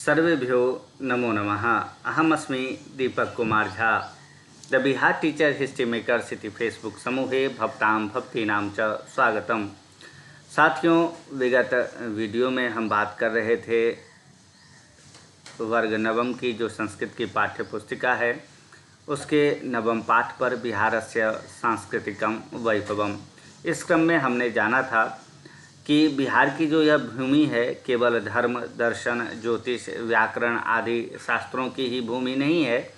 सर्वेभ्यो नमो नमः। अहमस्मि Deepak Kumar Jha. The Bihar teacher history makers इति फेसबुक समूहे भवतां भक्तीनां च स्वागतम। साथियों, विगत वीडियो में हम बात कर रहे थे वर्ग नवम की जो संस्कृत की पाठ्य पुस्तिका है उसके नवम पाठ पर बिहारस्य सांस्कृतिकम वैभवम। इस क्रम में हमने जाना था कि बिहार की जो यह भूमि है केवल धर्म, दर्शन, ज्योतिष, व्याकरण आदि शास्त्रों की ही भूमि नहीं है,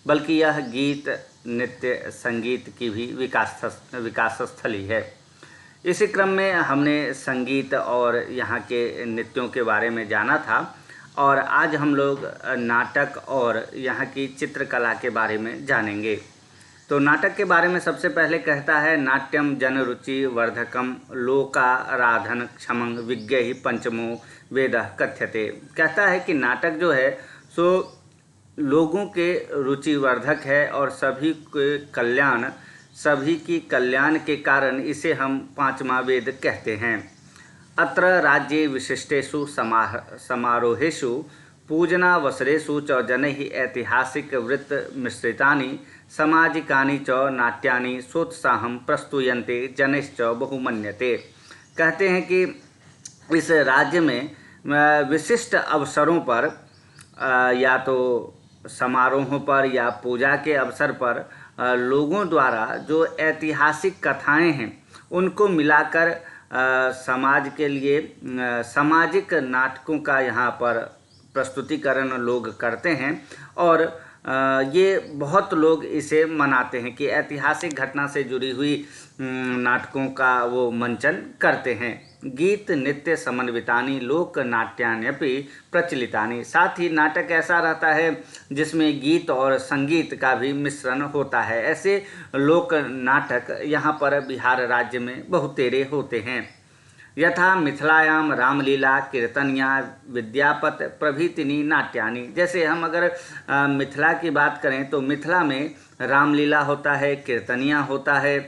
बल्कि यह गीत, नृत्य, संगीत की भी विकास स्थली है। इसी क्रम में हमने संगीत और यहाँ के नृत्यों के बारे में जाना था और आज हम लोग नाटक और यहाँ की चित्रकला के बारे में जानेंगे। तो नाटक के बारे में सबसे पहले कहता है, नाट्यम जन रुचि वर्धकम लोकाराधन क्षमं विज्ञ ही पंचमो वेद कथ्यते। कहता है कि नाटक जो है सो लोगों के रुचि वर्धक है और सभी की कल्याण के कारण इसे हम पांचवा वेद कहते हैं। अत्र राज्ये विशिष्टेषु समारोहेषु पूजनावसरेषु च जनैः ऐतिहासिक वृत्त मिश्रितानि सामाजिकानि च नाट्यानि सोत्साहं प्रस्तूयन्ते जनैश्च बहुमन्यते। कहते हैं कि इस राज्य में विशिष्ट अवसरों पर या तो समारोहों पर या पूजा के अवसर पर लोगों द्वारा जो ऐतिहासिक कथाएं हैं उनको मिलाकर समाज के लिए सामाजिक नाटकों का यहाँ पर प्रस्तुतिकरण लोग करते हैं और ये बहुत लोग इसे मनाते हैं कि ऐतिहासिक घटना से जुड़ी हुई नाटकों का वो मंचन करते हैं। गीत नृत्य समन्वितानि लोक नाट्यान्यपि प्रचलितानि। साथ ही नाटक ऐसा रहता है जिसमें गीत और संगीत का भी मिश्रण होता है। ऐसे लोक नाटक यहाँ पर बिहार राज्य में बहुतेरे होते हैं। यथा मिथिलायाम रामलीला कीर्तनिया विद्यापत प्रभृतिनी नाट्यानि। जैसे हम अगर मिथिला की बात करें तो मिथिला में रामलीला होता है, कीर्तनिया होता है,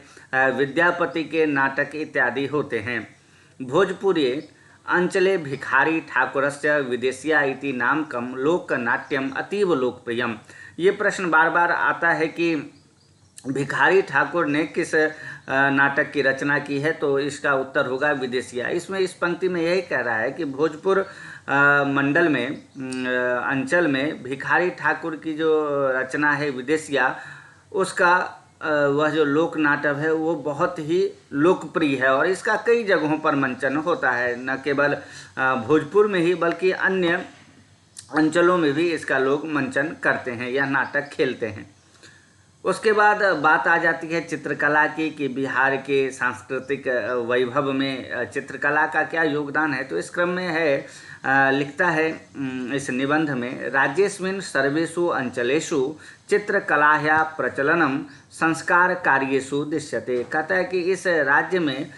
विद्यापति के नाटक इत्यादि होते हैं। भोजपुरी अंचले भिखारी ठाकुरस्य विदेशिया इति नामकम लोकनाट्यम अतीव लोकप्रियम। ये प्रश्न बार बार आता है कि भिखारी ठाकुर ने किस नाटक की रचना की है, तो इसका उत्तर होगा विदेशिया। इसमें इस पंक्ति में यही कह रहा है कि भोजपुर मंडल में अंचल में भिखारी ठाकुर की जो रचना है विदेशिया, उसका वह जो लोक नाटक है वो बहुत ही लोकप्रिय है और इसका कई जगहों पर मंचन होता है। न केवल भोजपुर में ही बल्कि अन्य अंचलों में भी इसका लोग मंचन करते हैं, यह नाटक खेलते हैं। उसके बाद बात आ जाती है चित्रकला की कि बिहार के सांस्कृतिक वैभव में चित्रकला का क्या योगदान है। तो इस क्रम में है लिखता है इस निबंध में, राज्येस्मिन् सर्वेषु अंचलेषु चित्रकलाया प्रचलनम संस्कार कार्येषु दृश्यते। कहता है कि इस राज्य में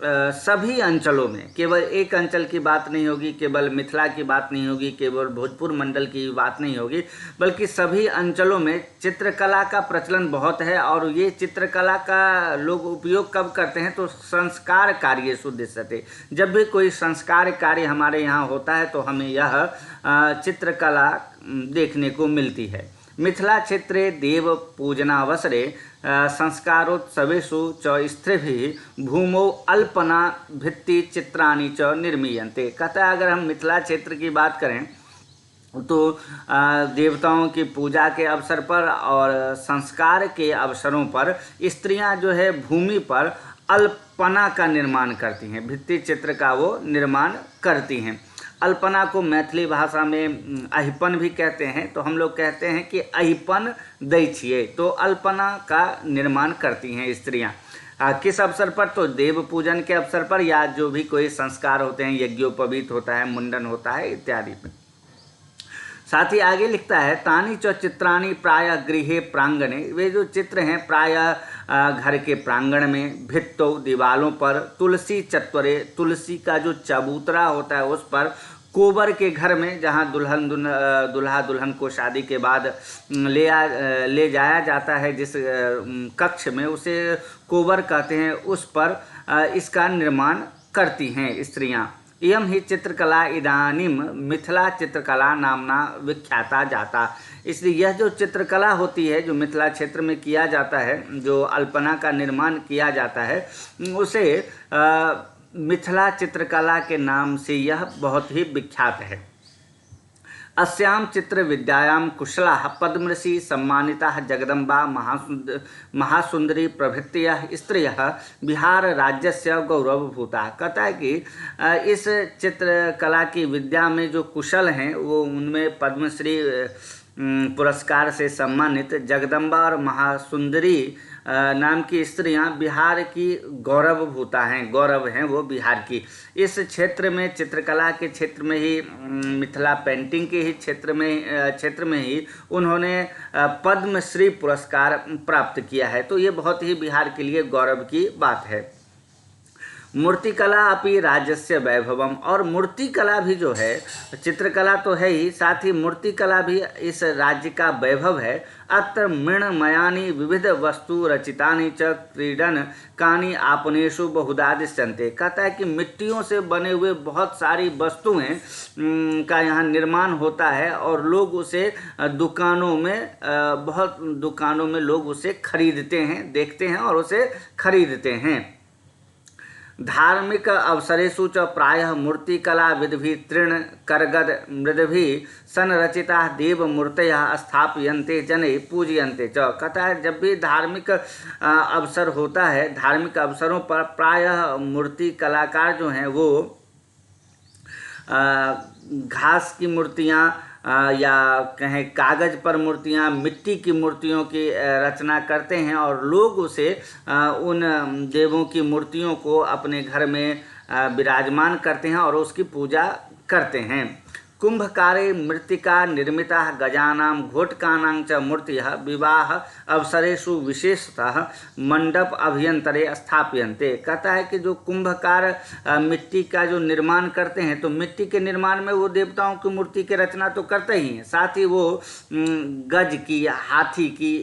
सभी अंचलों में, केवल एक अंचल की बात नहीं होगी, केवल मिथिला की बात नहीं होगी, केवल भोजपुर मंडल की बात नहीं होगी, बल्कि सभी अंचलों में चित्रकला का प्रचलन बहुत है। और ये चित्रकला का लोग उपयोग कब करते हैं, तो संस्कार कार्येषु दृश्यते। जब भी कोई संस्कार कार्य हमारे यहाँ होता है तो हमें यह चित्रकला देखने को मिलती है। मिथिला क्षेत्रे देव पूजनावसरे संस्कारोत्सवेषु च स्त्रीभिः भूमौ अल्पना भित्ति चित्राणि च निर्मीयन्ते। कहता है अगर हम मिथिला क्षेत्र की बात करें तो देवताओं की पूजा के अवसर पर और संस्कार के अवसरों पर स्त्रियां जो है भूमि पर अल्पना का निर्माण करती हैं, भित्ति चित्र का वो निर्माण करती हैं। अल्पना को मैथिली भाषा में अहिपन भी कहते हैं, तो हम लोग कहते हैं कि अहिपन दै छिए। तो अल्पना का निर्माण करती हैं स्त्रियां। किस अवसर पर, तो देव पूजन के अवसर पर या जो भी कोई संस्कार होते हैं, यज्ञोपवीत होता है, मुंडन होता है इत्यादि में। साथ ही आगे लिखता है, तानि च चित्राणि प्रायः गृहे प्रांगणे। वे जो चित्र हैं प्रायः घर के प्रांगण में, भित्तौ दीवालों पर, तुलसी चत्वरे तुलसी का जो चबूतरा होता है उस पर, कोबर के घर में जहाँ दूल्हा दुल्हन को शादी के बाद ले जाया जाता है, जिस कक्ष में उसे कोबर कहते हैं, उस पर इसका निर्माण करती हैं स्त्रियाँ। इयं हि चित्रकला इदानीं मिथिला चित्रकला नामना विख्याता जाता। इसलिए यह जो चित्रकला होती है, जो मिथिला क्षेत्र में किया जाता है, जो अल्पना का निर्माण किया जाता है, उसे मिथिला चित्रकला के नाम से यह बहुत ही विख्यात है। अस्यां चित्र विद्यायां कुशलाः पद्मश्री सम्मानिताः जगदम्बा महासुंदरी प्रभृतयः स्त्रियः बिहार राज्यस्य गौरवभूताः। कहता है कि इस चित्रकला की विद्या में जो कुशल हैं वो उनमें पद्मश्री पुरस्कार से सम्मानित जगदम्बा और महासुंदरी नाम की स्त्रियां बिहार की गौरवभूता हैं, गौरव हैं वो बिहार की। इस क्षेत्र में, चित्रकला के क्षेत्र में ही, मिथिला पेंटिंग के ही क्षेत्र में ही उन्होंने पद्मश्री पुरस्कार प्राप्त किया है। तो ये बहुत ही बिहार के लिए गौरव की बात है। मूर्तिकला अपि राज्यस्य वैभवम, और मूर्तिकला भी जो है, चित्रकला तो है ही, साथ ही मूर्तिकला भी इस राज्य का वैभव है। अत्र मृण्मयानि विविध वस्तु रचितानि च क्रीडन कानि आपनेषु बहुधा दृश्यन्ते। कहता है कि मिट्टियों से बने हुए बहुत सारी वस्तुएं का यहाँ निर्माण होता है और लोग उसे दुकानों में, बहुत दुकानों में लोग उसे खरीदते हैं, देखते हैं और उसे खरीदते हैं। धार्मिक अवसरेषु च प्रायः मूर्तिकला विधिभिः तृण करगद मृदभिः संरचिताः देवमूर्तयः स्थापयन्ते जने पूजयन्ते च। कहता है जब भी धार्मिक अवसर होता है, धार्मिक अवसरों पर प्रायः मूर्ति कलाकार जो हैं वो घास की मूर्तियाँ या कहें कागज़ पर मूर्तियाँ, मिट्टी की मूर्तियों की रचना करते हैं और लोग उसे, उन देवों की मूर्तियों को अपने घर में विराजमान करते हैं और उसकी पूजा करते हैं। कुंभकारे मृत्तिका निर्मिता गजानां घोटकानां च मूर्तियः विवाह अवसरेषु विशेषतः मंडप अभ्यंतरे स्थाप्यन्ते। कहता है कि जो कुंभकार मिट्टी का जो निर्माण करते हैं, तो मिट्टी के निर्माण में वो देवताओं की मूर्ति की रचना तो करते ही हैं, साथ ही वो गज की, हाथी की,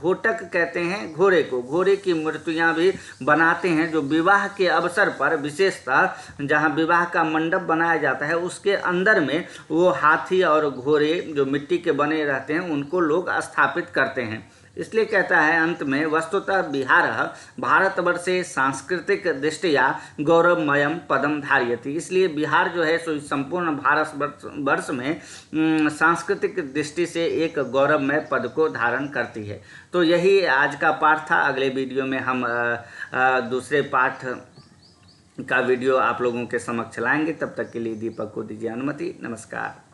घोटक कहते हैं घोड़े को, घोड़े की मूर्तियाँ भी बनाते हैं, जो विवाह के अवसर पर, विशेषतः जहाँ विवाह का मंडप बनाया जाता है उसके अंदर में वो हाथी और घोड़े जो मिट्टी के बने रहते हैं उनको लोग स्थापित करते हैं। इसलिए कहता है अंत में, वस्तुतः बिहार भारतवर्षे सांस्कृतिक दृष्टिया गौरवमयम पदम धारयति। इसलिए बिहार जो है सो संपूर्ण भारत वर्ष में सांस्कृतिक दृष्टि से एक गौरवमय पद को धारण करती है। तो यही आज का पाठ था। अगले वीडियो में हम दूसरे पाठ का वीडियो आप लोगों के समक्ष लाएंगे। तब तक के लिए दीपक को दीजिए अनुमति। नमस्कार।